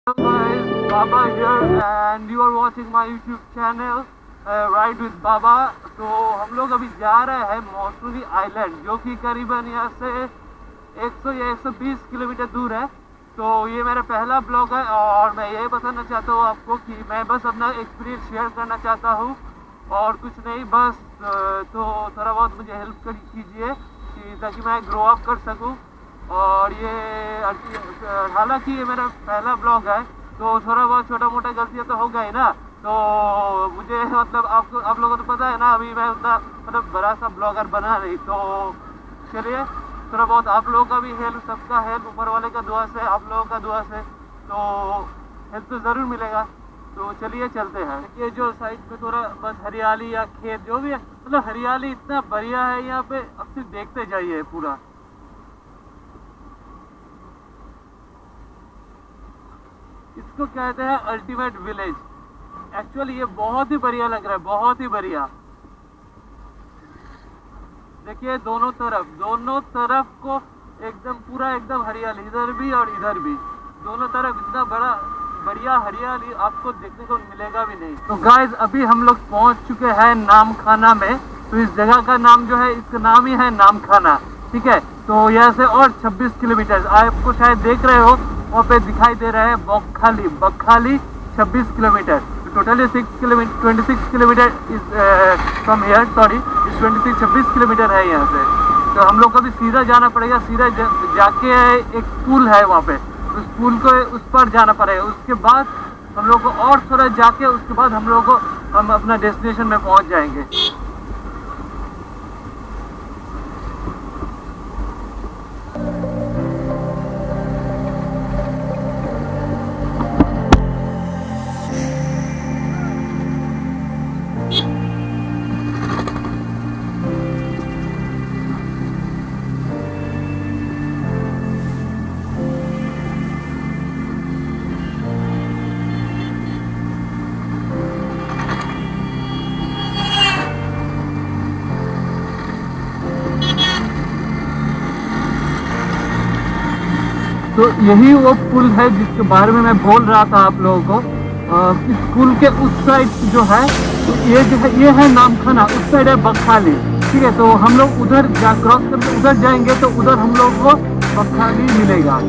Guys, Baba here and you are watching my YouTube channel Ride with Baba। तो हम लोग अभी जा रहे हैं मौसूरी आइलैंड, जो कि करीबन यहाँ से 100 या 120 किलोमीटर दूर है। तो ये मेरा पहला ब्लॉग है और मैं यही बताना चाहता हूँ आपको कि मैं बस अपना एक्सपीरियंस शेयर करना चाहता हूँ और कुछ नहीं। बस तो थोड़ा बहुत मुझे हेल्प कीजिए कि ताकि मैं ग्रो अप कर सकूँ। और ये हालांकि ये मेरा पहला ब्लॉग है तो थोड़ा बहुत छोटा मोटा गलतियाँ तो हो गई ना। तो मुझे मतलब आप लोगों को तो पता है ना, अभी मैं उतना मतलब बड़ा सा ब्लॉगर बना नहीं। तो चलिए, थोड़ा बहुत आप लोगों का भी हेल्प, सबका हेल्प, ऊपर वाले का दुआ से, आप लोगों का दुआ से तो हेल्प तो ज़रूर मिलेगा। तो चलिए चलते हैं। ये जो साइड पे थोड़ा बस हरियाली या खेत जो भी है, मतलब हरियाली इतना बढ़िया है यहाँ पे, अब सिर्फ देखते जाइए पूरा। इसको कहते हैं अल्टीमेट विलेज। एक्चुअली ये बहुत ही बढ़िया लग रहा है, बहुत ही बढ़िया। देखिए दोनों तरफ को एकदम पूरा एकदम हरियाली, इधर भी और इधर भी, दोनों तरफ इतना बड़ा बढ़िया हरियाली आपको देखने को मिलेगा भी नहीं। तो गाइस अभी हम लोग पहुंच चुके हैं नामखाना में। तो इस जगह का नाम जो है, इसका नाम ही है नामखाना, ठीक है। तो यहाँ से और 26 किलोमीटर आपको शायद देख रहे हो, वहाँ पे दिखाई दे रहा है बखाली, बखाली 26 kilometre. Totally 26 kilometre is from here, sorry, इस 26 किलोमीटर है यहाँ से। तो हम लोग को भी सीधा जाना पड़ेगा, सीधा जाके एक पुल है वहाँ पे, उस पुल को उस पर जाना पड़ेगा। उसके बाद हम लोग को और थोड़ा जाके उसके बाद हम अपना डेस्टिनेशन में पहुँच जाएंगे। तो यही वो पुल है जिसके बारे में मैं बोल रहा था आप लोगों को। इस पुल के उस साइड जो है, तो ये जो है ये है नामखाना, उस साइड है बखाली, ठीक है। तो हम लोग उधर क्रॉस करके उधर जाएंगे तो उधर हम लोग को बखाली मिलेगा।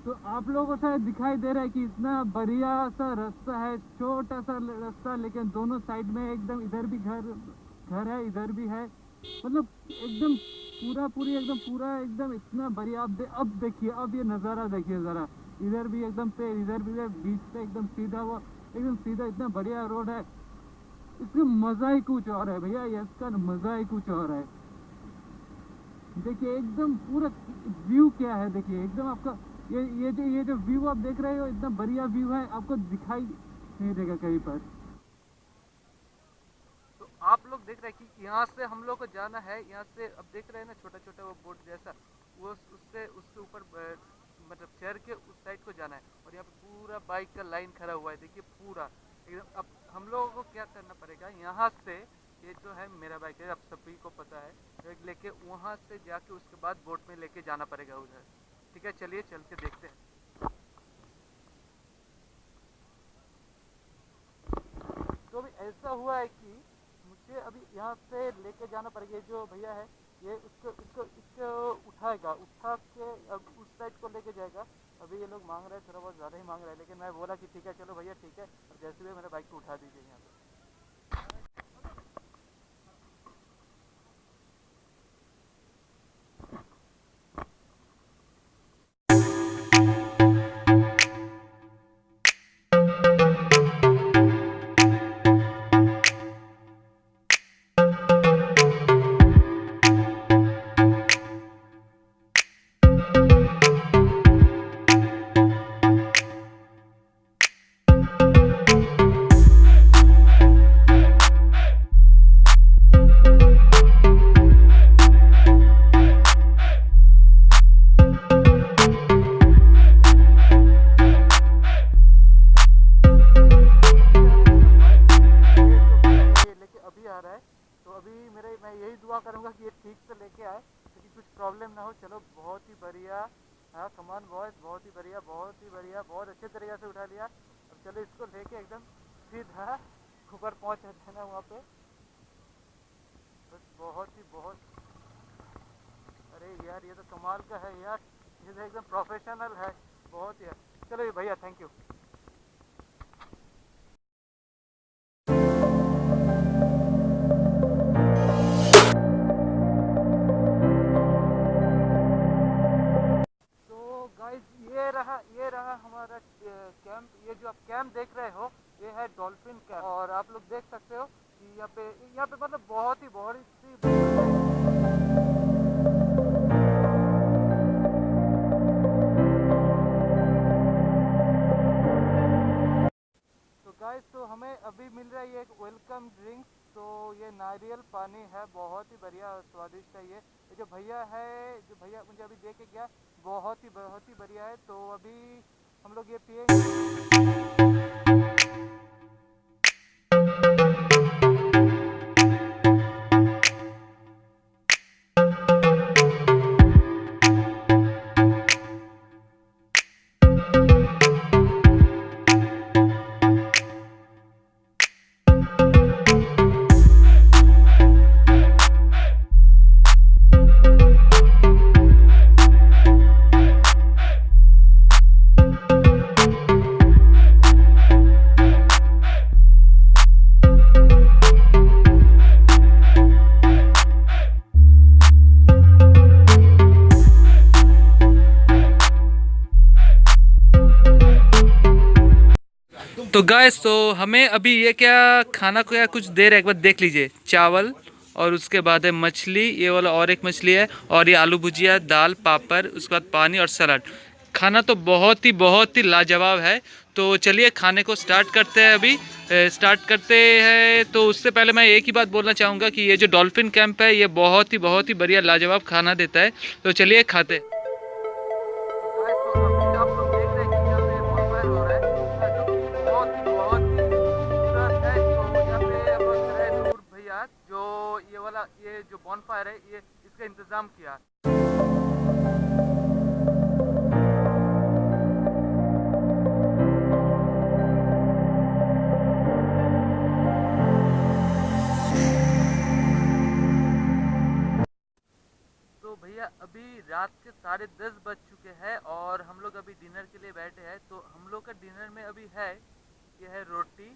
तो आप लोगों को शायद दिखाई दे रहा है कि इतना बढ़िया सा रास्ता है, छोटा सा रास्ता, लेकिन दोनों साइड में एकदम, इधर भी घर है, इधर भी है, मतलब एकदम एकदम पूरा एकदम इतना बढ़िया। अब देखिए, अब ये नज़ारा देखिए ज़रा, इधर भी एकदम पेड़, इधर भी है, बीच पे एकदम सीधा, वो एकदम सीधा, इतना बढ़िया रोड है। इसका मज़ा ही कुछ और है भैया, इसका मज़ा ही कुछ और है। देखिए एकदम पूरा व्यू क्या है, देखिए एकदम आपका ये जो व्यू आप देख रहे हो, इतना बढ़िया व्यू है, आपको दिखाई नहीं देगा कहीं पर। तो आप लोग देख रहे हैं कि यहाँ से हम लोग को जाना है, यहाँ से अब देख रहे हैं ना छोटा छोटा वो बोट जैसा, वो उससे उसके ऊपर मतलब चढ़ के उस साइड को जाना है। और यहाँ पे पूरा बाइक का लाइन खड़ा हुआ है, देखिए पूरा एकदम। अब हम लोगों को क्या करना पड़ेगा, यहाँ से, ये जो है मेरा बाइक है, अब सभी को पता है, लेके वहाँ से जाके उसके बाद बोट में लेके जाना पड़ेगा उधर, ठीक है। चलिए चल के देखते हैं। तो अभी ऐसा हुआ है कि मुझे अभी यहाँ से लेके जाना पड़ेगा। जो भैया है ये उसको इसको इसको उठा के अब उस साइड को लेके जाएगा। अभी ये लोग मांग रहे हैं, थोड़ा बहुत ज़्यादा ही मांग रहे हैं, लेकिन मैं बोला कि ठीक है चलो भैया ठीक है, और जैसे भी मेरे बाइक को उठा दीजिए यहाँ पे। अभी मैं यही दुआ करूँगा कि ये ठीक से लेके आए, क्योंकि कुछ प्रॉब्लम ना हो। चलो बहुत ही बढ़िया, हाँ कमान बॉयज, बहुत ही बढ़िया, बहुत ही बढ़िया, बहुत अच्छे तरीके से उठा लिया। अब चलो इसको लेके एकदम सीधा ऊपर पहुँच जाते हैं ना वहाँ पे। बस बहुत ही बहुत, अरे यार ये तो कमाल का है यार, ये तो एकदम प्रोफेशनल है, बहुत ही है। चलो ये भैया थैंक यू। तो गाइस ये रहा हमारा कैंप। ये जो आप कैंप देख रहे हो ये है डॉल्फिन कैंप, और आप लोग देख सकते हो कि यहाँ पे मतलब बहुत ही तो गाइस तो हमें अभी मिल रहा है ये एक वेलकम ड्रिंक। तो ये नारियल पानी है, बहुत ही बढ़िया और स्वादिष्ट है। ये जो भैया है, जो भैया मुझे अभी दे के गया, बहुत ही बढ़िया है। तो अभी हम लोग ये पिएंगे। तो गाइस तो हमें अभी ये क्या खाना को या कुछ देर एक बार देख लीजिए, चावल और उसके बाद है मछली, ये वाला और एक मछली है, और ये आलू भुजिया, दाल, पापड़, उसके बाद पानी और सलाद। खाना तो बहुत ही लाजवाब है। तो चलिए खाने को स्टार्ट करते हैं। अभी स्टार्ट करते हैं तो उससे पहले मैं एक ही बात बोलना चाहूँगा कि ये जो डॉल्फिन कैंप है ये बहुत ही बढ़िया लाजवाब खाना देता है। तो चलिए खाते हैं। जो ये जो बॉनफायर है ये इसका इंतजाम किया। तो भैया अभी रात के 10:30 बज चुके हैं और हम लोग अभी डिनर के लिए बैठे हैं। तो हम लोग का डिनर में अभी है, ये है रोटी,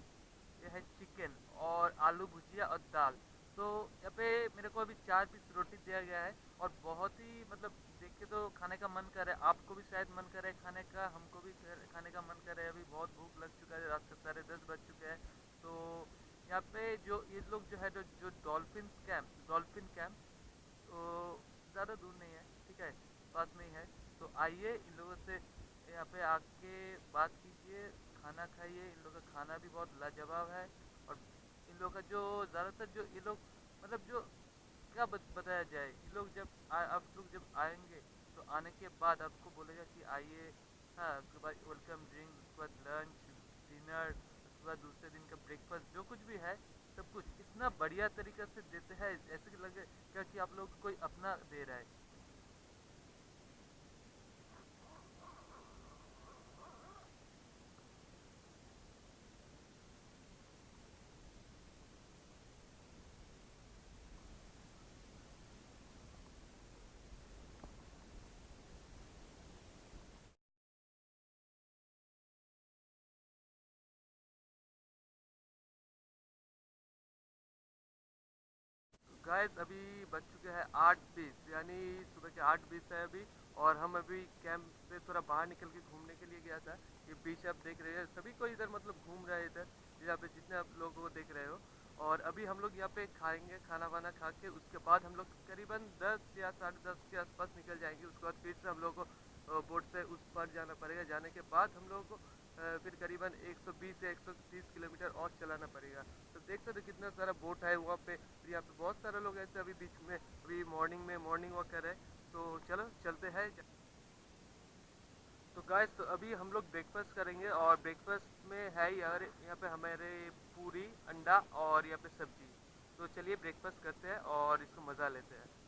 ये है चिकन और आलू भुजिया और दाल। तो यहाँ पे मेरे को अभी 4 पीस रोटी दिया गया है और बहुत ही मतलब देख के तो खाने का मन कर रहा है। आपको भी शायद मन कर रहा है खाने का, हमको भी खाने का मन कर रहा है। अभी बहुत भूख लग चुका है, रात के 10:30 बज चुके हैं। तो यहाँ पे जो ये लोग जो है जो डॉल्फिन कैंप तो ज़्यादा दूर नहीं है, ठीक है, पास में ही है। तो आइए इन लोगों से यहाँ पे आके बात कीजिए, खाना खाइए। इन लोगों का खाना भी बहुत लाजवाब है। और इन लोगों का जो ज़्यादातर जो ये लोग मतलब जो क्या बताया जाए, ये लोग आप लोग जब आएंगे तो आने के बाद आपको बोलेगा कि आइए, हाँ उसके बाद वेलकम ड्रिंक, उसके बाद लंच, डिनर, उसके बाद दूसरे दिन का ब्रेकफास्ट, जो कुछ भी है सब कुछ इतना बढ़िया तरीके से देते हैं, ऐसे लगे क्या कि आप लोग कोई अपना दे रहा है। गाइस अभी बज चुके हैं 8:20, यानी सुबह के 8:20 है अभी। और हम अभी कैंप से थोड़ा बाहर निकल के घूमने के लिए गया था। ये बीच आप देख रहे हैं, सभी को इधर मतलब घूम रहे हैं इधर, यहाँ पे जितने आप लोगों को देख रहे हो। और अभी हम लोग यहाँ पे खाएंगे, खाना वाना खा के उसके बाद हम लोग करीबन 10 या 10:30 के आसपास निकल जाएंगे। उसके बाद फिर से हम लोग को बोट से उस पार जाना पड़ेगा। जाने के बाद हम लोगों को फिर करीबन 120 या 130 किलोमीटर और चलाना पड़ेगा। तो देख सकते हो कितना सारा बोट है वहाँ पे। फिर यहाँ पे बहुत सारे लोग ऐसे अभी बीच में अभी मॉर्निंग वॉक कर रहे हैं। तो चलो चलते हैं। तो गाइस तो अभी हम लोग ब्रेकफास्ट करेंगे और ब्रेकफास्ट में है यार यहाँ पे हमारे पूरी, अंडा और यहाँ पे सब्जी। तो चलिए ब्रेकफास्ट करते हैं और इसको मज़ा लेते हैं।